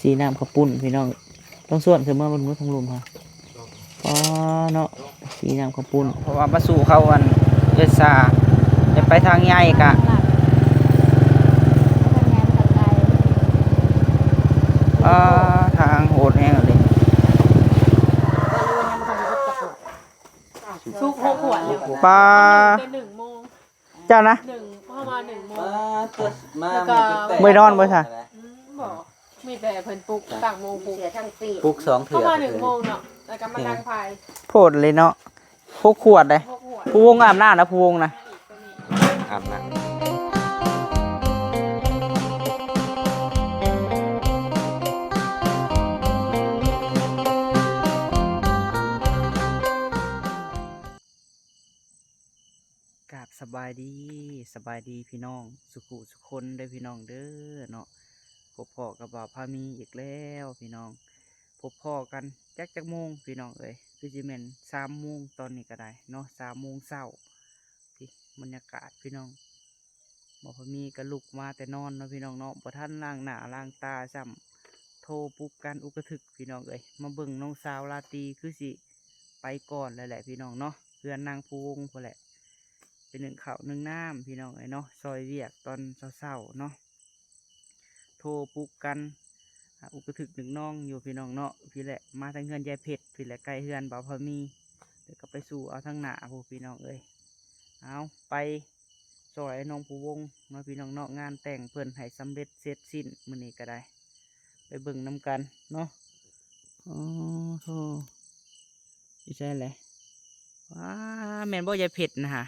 สีน้ำข้าวปุ้นพี่น้องต้องส่วนคือเมื่อบนมือทางลุมค่ะอ๋อเนาะสีน้ำข้าวปุ้นเพราะว่ามาสู่เขาวันเอซาจะไปทางใหญ่กะทางโหดแห้งเลยทุก6 ขวดเลย ปลา เป็น1 โมง เจ้านะประมาณ1 โมง ไม่นอนบ่ใช่ บอกมีแต่เพิ่นปลุกต่างโมงปลุก ปลุก2เถื่ ป อ ระมาณ1 โมงเนาะแล้วก็มาดังไฟ โพดเลยเนาะพวกขวดเลย 6 ขวด ผู้วงอาบน้ำนะผู้วงนะ อาบน้ำ กราบสบายดีพี่น้องสุขุสุคนได้พี่น้องเด้อเนาะพบพ่อกับบ่าวพามีอีกแล้วพี่น้องพบพ่อกันจักโมงพี่น้องเอ้ยคือจิเมน3 โมงตอนนี้ก็ได้เนาะ3 โมงเช้าพี่บรรยากาศพี่น้องบ่าวพามีก็ลุกมาแต่นอนเนาะพี่น้องเนาะบ่ทันล้างหน้าล้างตาซ้ำโทรปลุกกันอุกทึกพี่น้องเอ้ยมาเบิ่งน้องสาวลาตรีคือสิไปก่อนแล้วแหละพี่น้องเนาะเพื่อนนางภูวงพอแหละเป็น1 ข้าว 1 น้ำพี่น้องไอ้เนาะซอยเวียกตอนเช้าเนาะโทรปลุกกันอุกถึก1 น้องอยู่พี่น้องเนาะพี่แหละมาทางเฮือนยายเพชรพี่แหละใกล้เฮือนบ่าวพามีเดี๋ยวก็ไปสู่เอาทางหน้าพวกพี่น้องเอ้ยเอาไปซอยน้องผู้วงเนาะพี่น้องเนาะงานแต่งเพิ่นให้สำเร็จเสร็จสิ้นมื้อนี้ก็ได้ไปเบิ่งน้ำกันเนาะอ๋อโธ่ใช่เลยว้าแม่นบ่ยายเพชรนะฮะ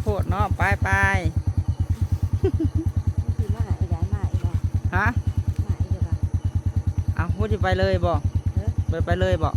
โพดเนาะไปฮะเอาพูดไปเลยบ่ไปเลยบ่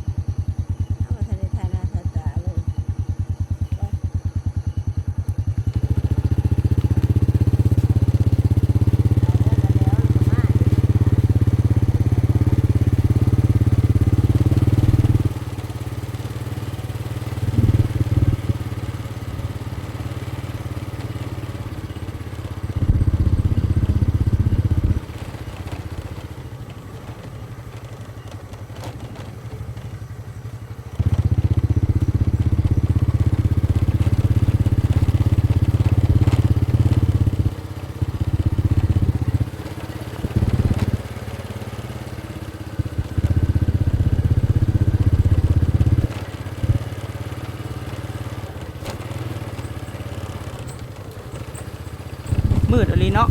มืดอะไรเนาะ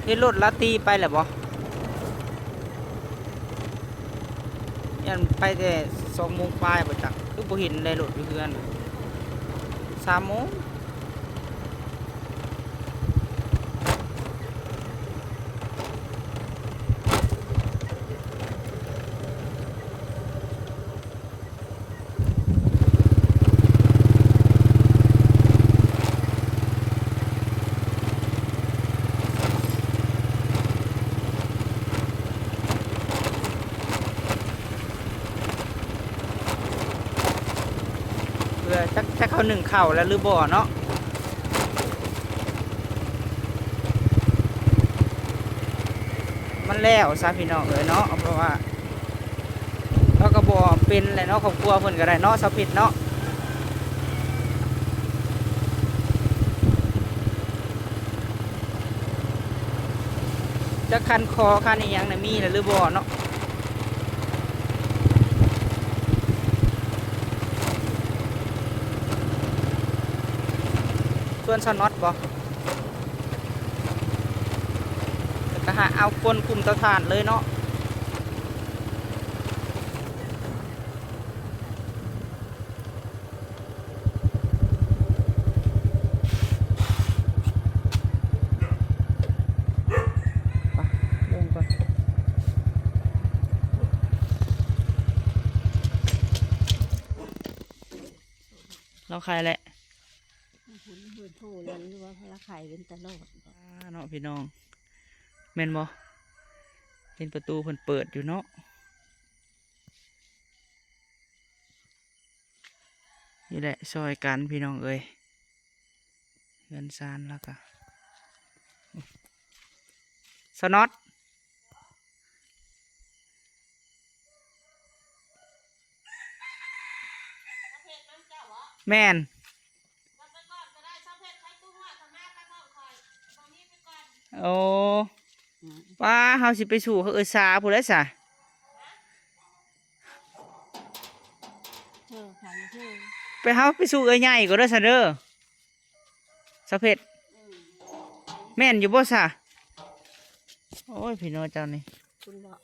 เฮ็ดรถลาตีไปแหละบ่ยันไปแต่2 โมงปลายบ่จักคือบ่เห็นได้รถอยู่เฮือน3 โมงเพื่อจักเขา1 ข้าวแล้วหรือบ่เนาะมันแล้วซะพี่น้องเอ้ยเนาะเพราะว่าเราก็บ่เป็นแหละเนาะครอบครัวเพิ่นก็ได้เนาะสะพิดเนาะจะคันคอคันอีหยังน่ะมีแล้วหรือบ่เนาะส่วนสน็อตบ่ก็หาเอาคนกลุ่มเตาถ่านเลยเนาะไปลงก่อนเรา เราขายแหละ หุ่นหุ่นโถแล้วหรือว่าพระไข่เป็นตลอด เนาะพี่น้องแม่นบ่เห็นประตูเพิ่นเปิดอยู่เนาะนี่แหละซอยกันพี่น้องเอ้ยเงินซานแล้วก็สน็อตแม่นโอ้ป้าเฮาสิไปสู่เขาสาผู้ใดซะ เธอขายเธอ ไปเฮาไปสู่ใหญ่ก็เด้อซะเด้อสะเพ็ดแม่นอยู่บ่ซะโอ้ยพี่น้องเจ้านี่ คุณบอก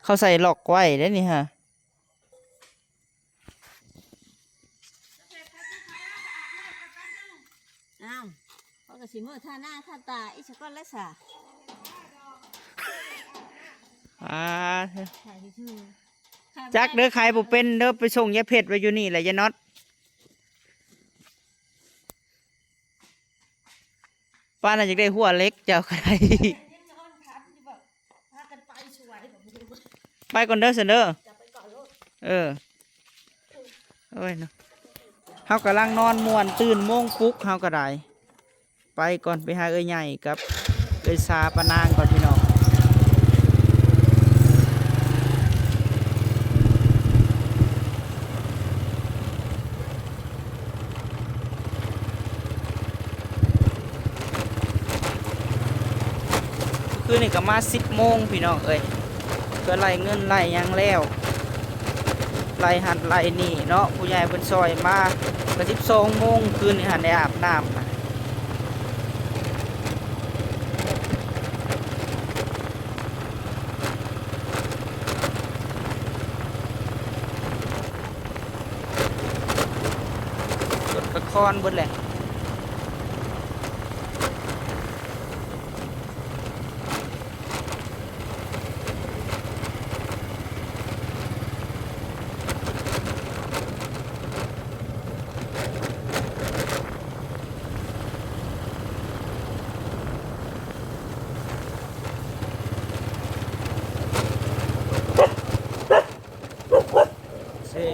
เขาใส่หลอกไว้ได้อนี่ฮะ อ้าวเขาก็สิมือท่าหน้าท่าตาอีสก้อนและสา เถอะ ขายเธอ จักเด้อใครบ่เป็นเด้อไปส่งยายเพ็ดไว้อยู่นี่แหละยายน็อตป้าน่าจะได้หัวเล็กเจ้าก็ได้ ไปก่อนเด้อเสนเด้อเออเอ้ยเนาะเฮากำลังนอนม่วนตื่นโมงปลุ๊กเฮาก็ได้ไปก่อนไปหาเอ้ยใหญ่กับเอ้ยซาปะนางก่อนพี่น้องคืนนี้ก็มา10 โมงพี่น้องเอ้ยเพื่อไล่เงินไล่หยังแล้วไล่หัดไล่นี่เนาะผู้ใหญ่เพิ่นซอยมาก็12 โมงคืนนี้หันได้อาบน้ำนะรถกระคอนเบิดแหละเซ่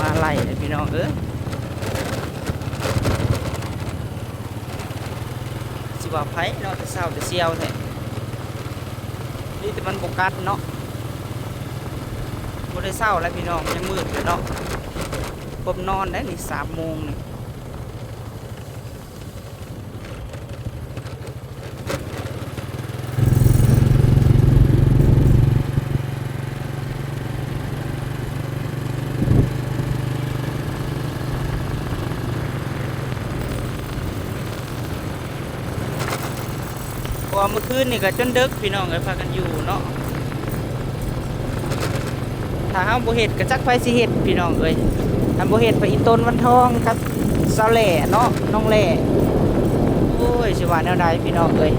มาไล่เลยพี่น้องเอ้ยสิว่าไผเนาะแต่เศร้าแต่เสียวแท้นี่แต่มันบกัดเนาะบ่ได้เศร้าแล้วพี่น้องยังมืดเลยเนาะผมนอนได้นี่3 โมงนี่เพราะว่าเมื่อคืนนี่ก็จนดึกพี่น้องเอ้ยพากันอยู่เนาะถ้าเฮาบ่เฮ็ดก็จักไผสิเฮ็ดพี่น้องเอ้ยถ้าบ่เฮ็ดไปอีต้นวันทองกับสาวแหล่เนาะน้องแหล่โอ้ยสิว่าแนวใดพี่น้องเอ้ย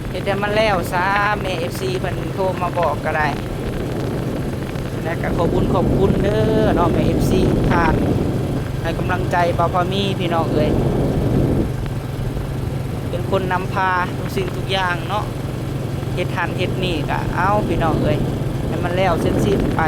เฮ็ดให้มันแล้วซะแม่ FC เพิ่นโทรมาบอกก็ได้และก็ขอบคุณเด้อเนาะแม่ FC ทุกท่านให้กำลังใจบ่าวพามีพี่น้องเอ้ยเป็นคนนำพาทุกสิ่งทุกอย่างเนาะเฮ็ดหันเฮ็ดนี่ก็เอาพี่น้องเอ้ยให้มันแล้วเสร็จสิ้นไป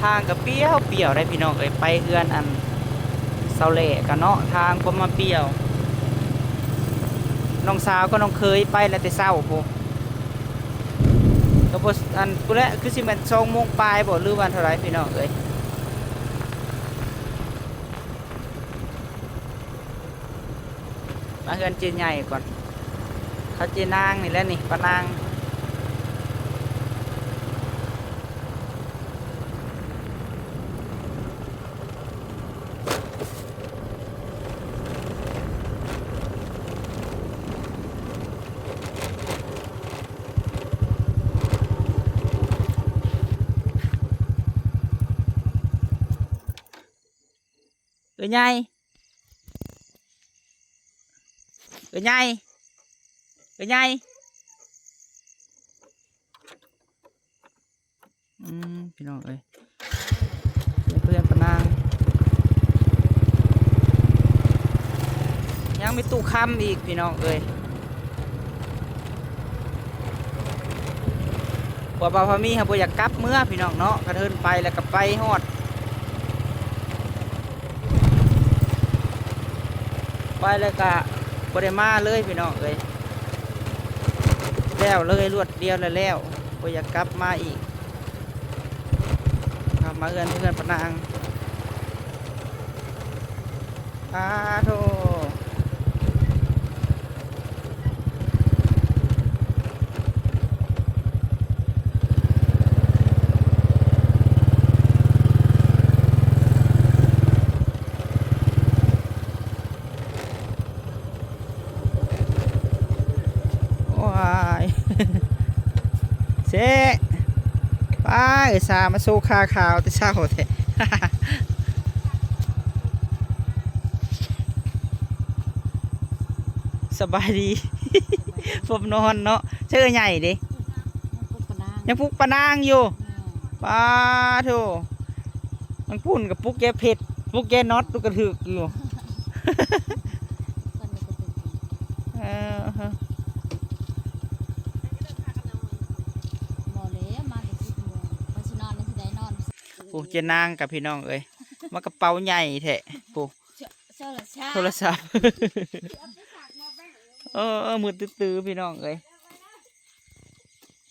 ทางก็เปรี้ยวเปรี้ยวได้พี่น้องเอ้ยไปเฮือนอันเสาแหล่กันเนาะทางก็มาเปรี้ยวน้องสาวก็น้องเคยไปแล้วแต่เช้าโพก็บ่อันพุ่นแหละคือสิแม่น2 โมงปลายบ่หรือว่าเท่าไหร่พี่น้องเอ้ยมาเฮือนเจนใหญ่ก่อนเขาเจนางนี่แหละนี่ป้านางใหญ่ใหญ่ใหญ่พี่น้องเอ้ยเพื่อนปะนางยังมีตู้คำอีกพี่น้องเอ้ยบ่าวพามีครับบ่อยากกลับเมื่อพี่น้องเนาะกระเทินไปแล้วก็ไปฮอดไปแล้วก็บ่ได้มาเลยพี่น้องเอ้ยแล้วเลยรวดเดียวแล้วบ่อยากกลับมาอีกมาเพื่อนปะนางโธ่ว้ายเซ่ป้าเอสามาโซคาขาวแต่เช้าแท้ สบายดี ผมนอนเนาะเชื่อใหญ่ดิ ปุ๊กปะนาง ยังปลุกปะนางอยู่ป้าโธ่มันปุ่นกับปลุกแกเผ็ดปลุกแกน็อตตุกกระถึกอยู่ คนนี้ก็เป็น ฮะ หมอเลยมาแต่10 โมงไปสินอนในที่ใดนอน โอ้เจนางกับพี่น้องเอ้ยมากระเป๋าใหญ่แท้โอ้ เจ้าละชา โทรศัพท์ มือตื้อๆพี่น้องเอ้ย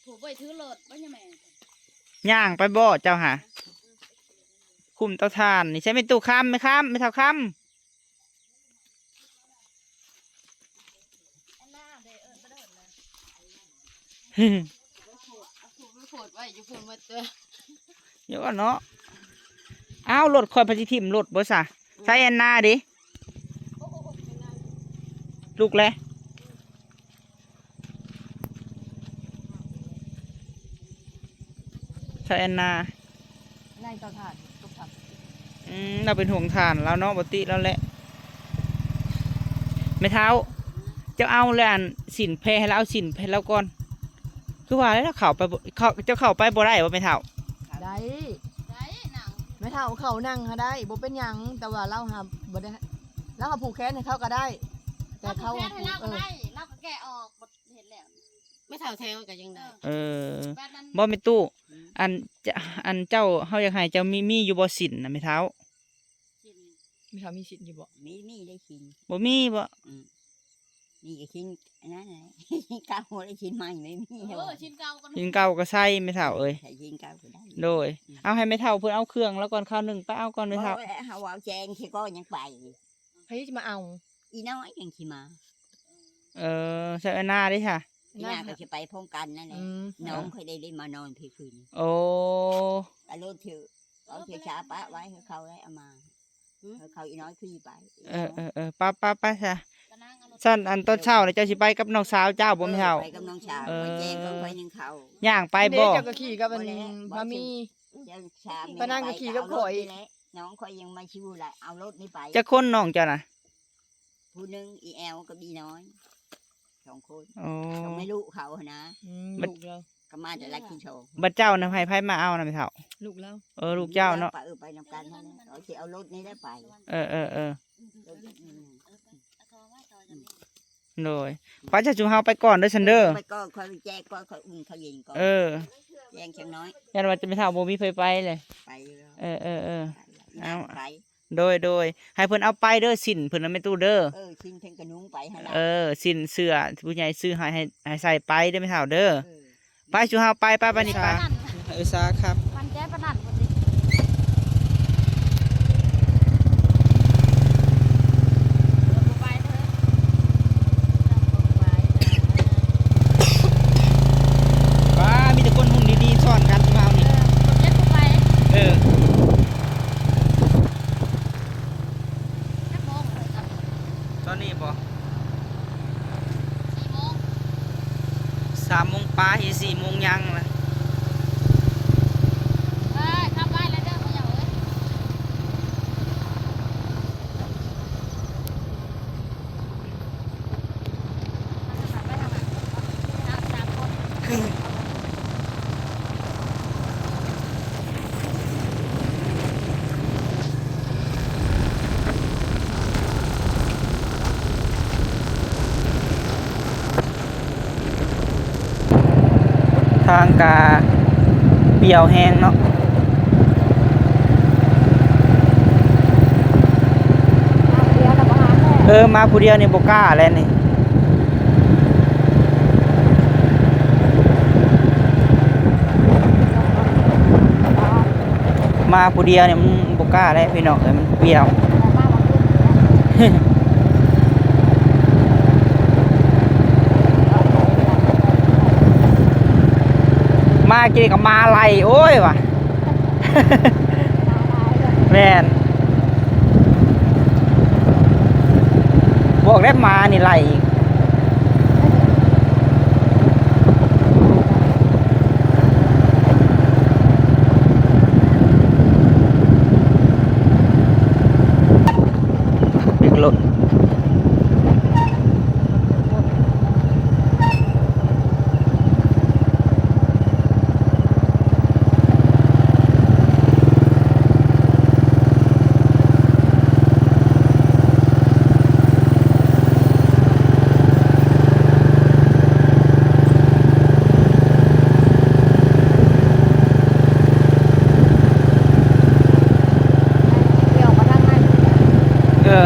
ถูกไปถือรถบ่ยังแม่ ย่างไปบ่เจ้าหาคุมเตาถ่านนี่ใช่ไม่ตู้ค้ำไหมค้ำไม่เท่าค้ำ อันหน้าเด้บ่ได้เลยถูกไปโพดไว้อยู่พุ่นมาตัว เดี๋ยวก่อนเนาะอ้าวรถคอยพจิทิมรถบ่ซะใช้แอนนาดิลูกเลยใช้แอนนา ในเตาถ่านตุ๊กตับ เราเป็นห่วงฐานแล้วเนาะปกติแล้วแหละไม่เท้าเจ้าเอาเลยอันสินเพให้แล้วเอาสินเพแล้วก่อนคือว่าแล้วเข้าไปบ่เจ้าเข้าไปบ่ได้ว่าไม่เท้า ได้ ได้หนัง ไม่เท่าเขานั่งเขาได้บ่เป็นหยังแต่ว่าเราหาบ่ได้เราหาผูกแขนให้เขาก็ได้ แต่เขา แค่ให้เราก็ได้เราก็แกะออกบ่เห็นแล้วไม่เท่าแทงก็ยังได้ แบบนั้น บ่ไม่ตู้อันจะอันเจ้าเฮาอยากให้เจ้ามีอยู่บ่สินนะไม่เท้า กิน ไม่เท่ามีสิทธิ์อยู่บ่ มีได้กิน บ่มีบ่ นี่ก็กินอันนั้นไง ข้าวได้กินใหม่ไม่มี ชิ้นเก่ากัน กินเก่าก็ใส่ไม่เท้าเอ้ย ใส่กินข้าวก็ได้ โดยเอาให้ไม่เท่าเพื่อเอาเครื่องแล้วก่อนข้าวหนึ่งไปเอาก่อนไม่เท่า เขาเอาแจงที่ก็ยังไป ใครจะมาเอา อีน้อยยังขี่มา ใส่อันหน้าดิค่ะ อีน้าก็จะไปพร้อมกันนั่นแหละ อืม น้องเคยได้มานอนพี่คืน โอ้ อารถเถอะเอาเถอะช้าปะไว้ให้เขาได้เอามาให้เขาอีน้อยขี่ไป ป้าค่ะสั้นอันต้นเช้าเนี่ยเจ้าสิไปกับน้องสาวเจ้าบ่ไม่เท่า ไปกับน้องชาวไปแจงก็ไปนึงเขา ย่างไป เด็ บ่ กเจ้าก็ขี่กับมันพามี เจ้าชา ไปนั่งก็ขี่กับข่อย น้องข่อยยังมาชิวแหละเอารถนี้ไป จะคนน้องเจ้าน่ะ ผู้หนึงอีแอลกับอีน้อย2 คน โอ้ ต้องไม่รู้เขานะ ลูกเรา ก็มาแต่ละกินโชว์ บัดเจ้าน่ะให้ไผมาเอาน่ะไม่เท่า ลูกเรา ลูกเจ้าเนาะ ไปนำกันเท่านั้นเอาสิเอารถนี้ได้ไป เออ รถนี้ โดยป้าจะจุเฮาไปก่อนเด้อซันเด้อ ไปก็ค่อยแจกก็ค่อยอุ่นเขาเย็นก่อน เออ แจงเชียงน้อย ยันว่าจะไม่เท่าบ่มีไฟไปเลย ไปแล้ว เออเออเออ เอา ไป โดยให้เพิ่นเอาไปเด้อสินเพิ่นน่ะแม่ตู้เด้อ ชินเทงกระนุงไปให้ สินเสื้อผู้ใหญ่ซื้อให้ใส่ไปเด้อแม่เฒ่าเด้อไปสู่เฮาไปไปนี่ปะซาครับ มันแจ้ปะนั่นคนดิ ป้ามีแต่คนหุ่นดีๆสอนกันสู่เฮานี่เออตอนนี้บ่3 โมงป้าเฮ็ด4 โมงยังล่ะทางกาเปี่ยวแห้งเนาะมาผู้เดียวนี่บ่กล้าแล้วนี่มาผู้เดียวเนี่ยมันบ่กล้าแล้วพี่น้องมันเปี่ยว มากินกับมาไล่โอ้ยว่ะ แม่นบอกได้มานี่ไล่อีกเบรกรถ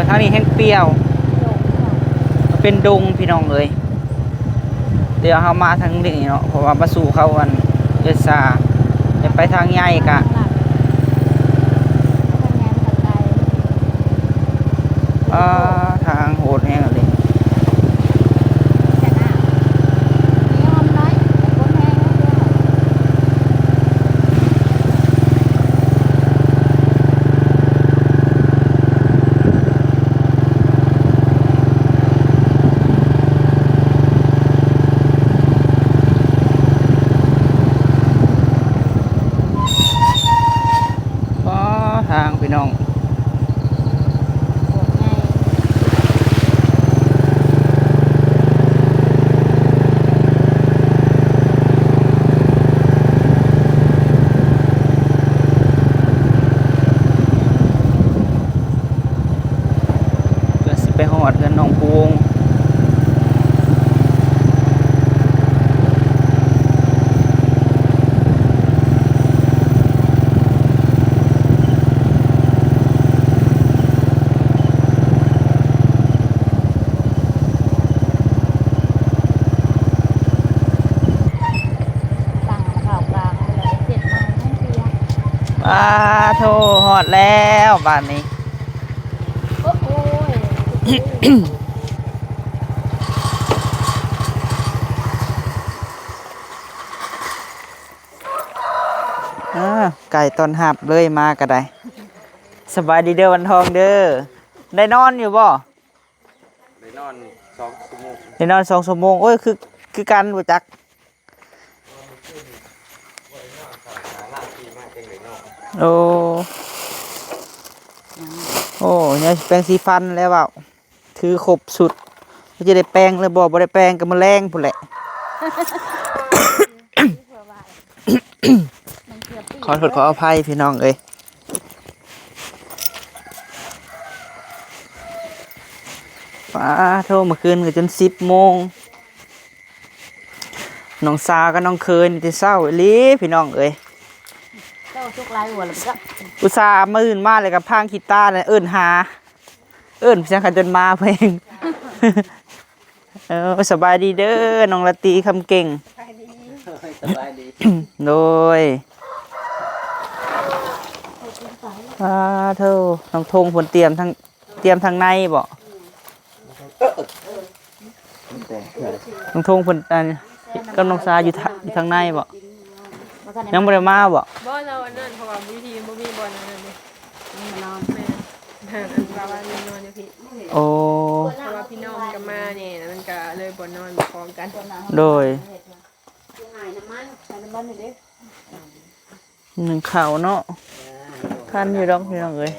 ทางนี้แห้งเปรี้ยวเป็นดงพี่น้องเลยเดี๋ยวเขามาทางนี้เนาะเพราะว่ามาสู่เขาวันเอซาจะไปทางใหญ่กะทางโหดแห้งเลยทางพี่น้องไปหอดกันน้องพวงโทรหอดแล้วบ้านนี้ ไก่ตอนหับเลยมาก็ได้สบายดีเด้อวันทองเด้อได้นอนอยู่บ่ได้นอน2 ชั่วโมงได้นอน2 ชั่วโมงโอ้ยคือกันบ่จักโอ้เนี่ยแปรงสีฟันแล้วเปล่าถือครบสุดก็จะได้แปรงเลยบ่ได้แปรงก็มาแรงพุ่นแหละ ขอโทษขออภัยพี่น้องเอ้ยฟ้าโทรเมื่อคืนก็จน10 โมงน้องสาวกับน้องเคยนี่จะเศร้าอีหลีพี่น้องเอ้ย จุกลายหัวแล้วก็ อุตส่าห์มาอื่นมาเลยกับพางกีตาร์เลยเอิ้นหา เอิ้นเสียงขันจนมาเพลง สบายดีเด้อน้องละตีคำเก่ง สบายดี โดยเท่าน้องทงผลเตรียมทางในบ่น้องทงผลก็น้องซาอยู่ทางในบ่ยังบ่ได้มาบ่ บ่เราอันนั้นเพราะว่าวิธีบ่มีบอลอันนั้นนี่ นี่มานอน แม่อันว่ามีนอนอยู่พี่ โอ้ เพราะว่าพี่น้องก็มาเนี่ยแล้วมันก็เลยบ่นอนพร้อมกัน โดย หายน้ำมันนี่เด้ หนึ่งข่าวเนาะท่านอยู่ดอกพี่น้องเอ้ย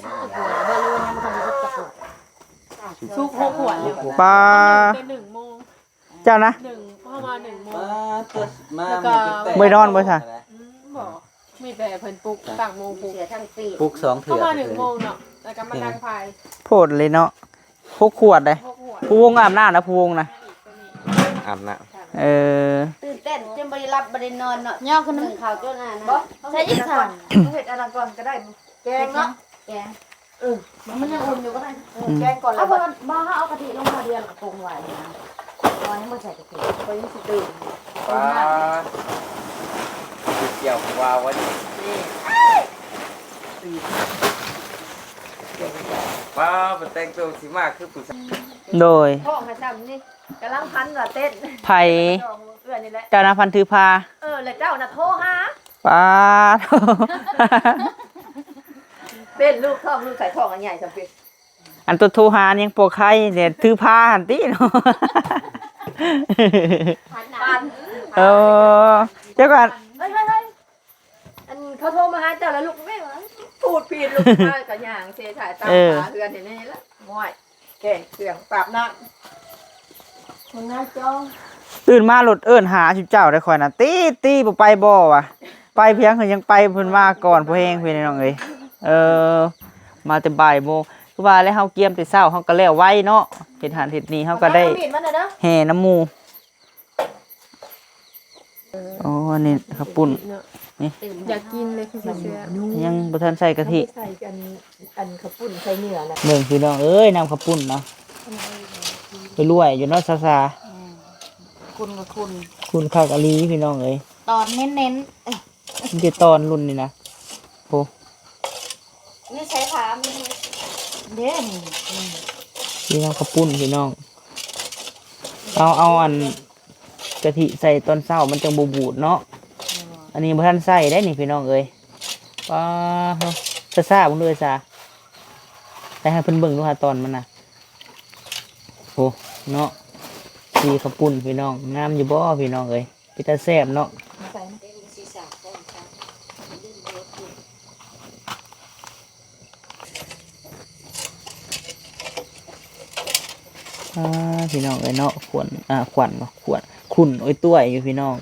ทุก6 ขวดเลย ปลา เป็น1 โมง เจ้านะ ประมาณ1 โมง มา บ่นอนบ่ซะ บ่มีแต่เพิ่นปลุกต่างโมงปลุก เสียทั้งปี ปลุก2 ป เถื่ ระ อ มาณ1 โมงเนาะแล้วก็มาดังไฟ โพดเลยเนาะพกขวดเลย 6 ขวด ผู้วงอาบน้ำนะผู้วงนะ อาบน้ ตื่นเต้นจนบ่ได้รับบ่ได้นอนเนาะย่อขึ้นนึงข่าวจนน่ะนะใช่อีกค่ะ เฮ็ดอันนั้นก่อนก็ได้แกงเนาะ แกมันยังอุ่นอยู่ก็ได้ แกงก่อนแล้ เอา ว เพิ่นบ่เอากะทิลงมาเดียวแล้วก็ปรุงไว้นะตอนนี้บ่ใส่กะทิ ไปสิตื่น ำปลาเกี่ยววาวไว้ปลาเป็นแต่งตัวสิมากคือผู้ชาย โดย ท้องให้ซ้ำนี่กำลังพันว่าเต้น ไผ่ เอื้อนนี่แหละ เจ้านาพันธุ์ถือพา แล้วเจ้าน่ะโทรหา ปลา เป็นลูกท้องลูกใส่ท้องอันใหญ่จังเป็น อันตัวทูหายังปวกไข่เนี่ยถือพาหันตีเนาะ ปัน เออเจ้าก่อน เฮ้ยอันเขาโทรมาหาเจ้าแล้วลูกไม่ว่าพูดผิดลูกมากับย่างเสถ่ายตามหาเฮือนเห็นนี่ละง่อยแกงเครื่องปราบน้ำมึงน่าจ้อง ตื่นมาหลดเอิ้นหาชิบเจ้าได้คอยนะตีบ่ไปบ่วะไปเพียงเขายังไปเพิ่นมาก่อนพ่อแห้งเพิ่นน้องเอ้ยมาแต่บ่ายโมงคือว่าแล้วเฮาเกียมแต่เช้าเฮาก็แล้วไว้เนาะเฮ็ดหันเฮ็ดนี่เฮาก็ได้ มีดมันน่ะเด้อ แห่น้ำหมูอ๋ออันนี้ข้าวปุ้น อยากกินเลยคือเสือ ยังบ่ทันใส่กะทิ ใส่กันอันข้าวปุ้นใส่เนื้อน่ะ เบิ่งพี่น้องเอ้ยน้ำข้าวปุ้นเนาะไปรวยอยู่เนาะซา คุณกับคุณ ๆคุณข้าวกะลีพี่น้องเอ้ย ตอนเน้น มันจะตอนรุ่นนี่นะโอ้ ๆนี่ใช้ขามีเด้นี่ พี่น้ำข้าวปุ้นพี่น้องเอาอันกะทิใส่ตอนเช้ามันจังบ่บูดเนาะอันนี้บ่ทันใส่ได้นี่พี่น้องเอ้ยว้าเฮาซ่าๆบ่เลยซาแต่ให้เพิ่นเบิ่งดูหาตอนมันน่ะโอ้เนาะสีข้าวปุ้นพี่น้องงามอยู่บ่พี่น้องเอ้ยพี่ตาแซ่บเนาะพี่น้องเอ้ยเนาะขวนขวัญเนาะขวนขุ่นโอ้ยต้วยอยู่พี่น้อง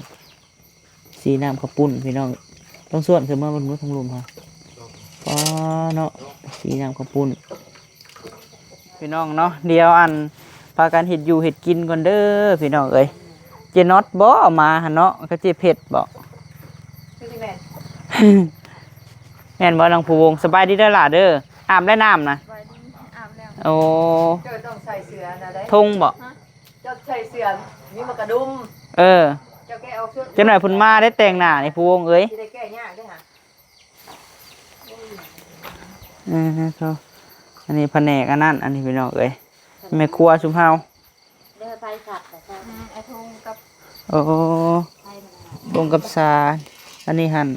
สีน้ำข้าวปุ้นพี่น้องต้องส่วนเสมอมันรู้ทั้งรวมค่ะเนาะสีน้ำข้าวปุ้นพี่น้องเนาะเดี๋ยวอันพากันเห็ดอยู่เห็ดกินก่อนเด้อพี่น้องเอ้ยเจน็อตบ่เอามาหั่นเนาะก็เจเผ็ดบ่ คือสิแม่น แม่นบ่น้องผู้วงสบายดีเด้อล่ะเด้ออาบได้น้ำนะ ไว้ดีอาบแล้ว โอ้ เจ้าต้องใส่เสื้อนะได้ ทงบ่ เจ้าใส่เสื้อมีมากระดุม เออ เจ้าแก้เอาเครื่อง จังหน่อยเพุ่นมาได้แต่งหน้านี่ผู้วงเอ้ย สิได้แก้ยากเด้อค่ะ เขาอันนี้แผนกอันนั้นอันนี้พี่น้องเอ้ยแม่ครัวชุมเฮา เด้อไปสัตว์แต่ก็ ไอ้ทงกับ โอ้ตรงกับซาอันนี้หั่น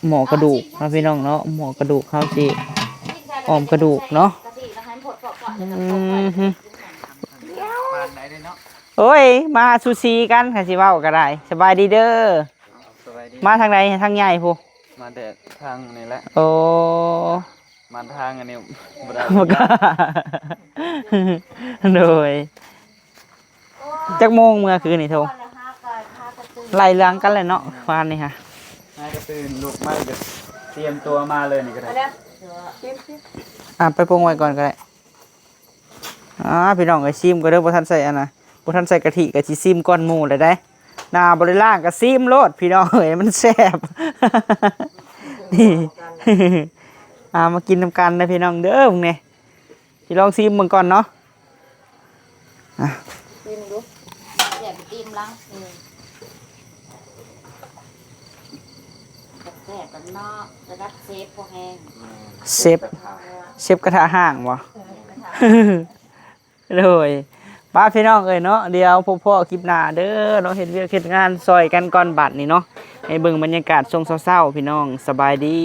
หมอกระดูกนะพี่น้องเนาะหมอกระดูกเขาสิออมกระดูกเนาะ กะทิแล้วให้ผดเกาะๆแล้วก็ อื ปรุงไว้ มฮึ บ้านไหนเลยเนาะ โอ้ยมาซูชิกันค่ะสิเว้าก็ได้สบายดีเด้อ สบายดี มาทางใดทางใหญ่พู มาเด็ดทางนี่แหละ โอ้ มาทางอันนี้บ่ได้ บ่กล้าโดยจักโมงเมื่อคืนนี่โท ก่อนนะคะก็พากระตือ ไล่เลี้ยงกันเลยเนาะฟานนี่ค่ะ นายก็ตื่นลุกมาเดี๋ยวเตรียมตัวมาเลยนี่ก็ได้ อันเนี้ยชิม ไปปรุงไว้ก่อนก็ได้พี่น้องไอ้ซิมก็เด้อบ่ทันใส่อันน่ะบ่ทันใส่กะทิก็สิซิมก้อนหมูเลยได้หน้าบ่ได้ล่างก็ซิมโลดพี่น้องเอ้ยมันแซ่บ นี่ มากินน้ำกันนะพี่น้องเด้อพวกนี้สิลองซิมเบิ่งก่อนเนาะ กินดู แซ่บตีมลังแซ่บกันเนาะระดับเซฟพอแห้ง เชฟกระทะห่างวะ เลยป้าพี่น้องเอ้ยเนาะเดี๋ยวพ่อคลิปหน้าเด้อเนาะเฮ็ดเวียกเฮ็ดงานซอยกันก่อนบัดนี่เนาะให้เบิ่งบรรยากาศช่วงเช้าๆพี่น้องสบายดี